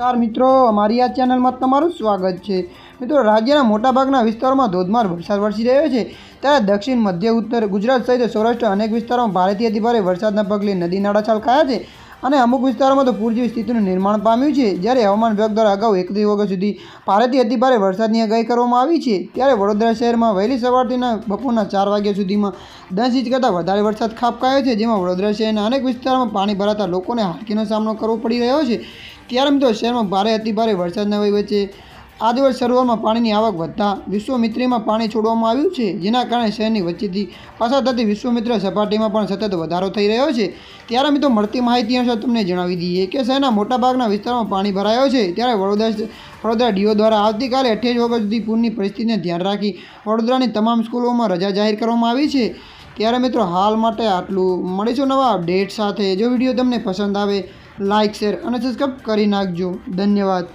નમસ્કાર મિત્રો, અમારી આ ચેનલમાં તમારું સ્વાગત છે। મિત્રો, રાજ્યના મોટાભાગના વિસ્તારોમાં ધોધમાર વરસાદ વરસી રહ્યો છે, ત્યારે દક્ષિણ મધ્ય ઉત્તર ગુજરાત સહિત સૌરાષ્ટ્ર અનેક વિસ્તારોમાં ભારેથી અતિભારે વરસાદના પગલે નદી નાળા છલકાયા છે અને અમુક વિસ્તારોમાં તો પૂર જેવી સ્થિતિનું નિર્માણ પામ્યું છે। જ્યારે હવામાન વિભાગ દ્વારા અગાઉ 31 ઓગસ્ટ સુધી ભારેથી અતિભારે વરસાદની આગાહી કરવામાં આવી છે, ત્યારે વડોદરા શહેરમાં વહેલી સવારથી બપોરના 4 વાગ્યા સુધીમાં 10 ઇંચ કરતાં વધારે વરસાદ ખાબકાયો છે, જેમાં વડોદરા શહેરના અનેક વિસ્તારોમાં પાણી ભરાતા લોકોને હાલાકીનો સામનો કરવો પડી રહ્યો છે। ત્યારે મિત્રો, શહેરમાં ભારે અતિભારે વરસાદના વચ્ચે આજરોજ સરોવરમાં પાણીની આવક વધતા વિશ્વામિત્રીમાં પાણી છોડવામાં આવ્યું છે, જેના કારણે શહેરની વચ્ચેથી પસાર થતી વિશ્વામિત્ર સપાટીમાં પણ સતત વધારો થઈ રહ્યો છે। ત્યારે મિત્રો, મળતી માહિતી અનુસાર તમને જણાવી દઈએ કે શહેરના મોટાભાગના વિસ્તારોમાં પાણી ભરાયો છે। ત્યારે વડોદરા ડીઓ દ્વારા આવતીકાલે 28 ઓગસ્ટ સુધી પૂરની પરિસ્થિતિને ધ્યાન રાખી વડોદરાની તમામ સ્કૂલોમાં રજા જાહેર કરવામાં આવી છે। ત્યારે મિત્રો, હાલ માટે આટલું। મળીશું નવા અપડેટ સાથે। જો વિડીયો તમને પસંદ આવે, લાઇક, શેર અને સબસ્ક્રાઈબ કરી નાખજો। ધન્યવાદ।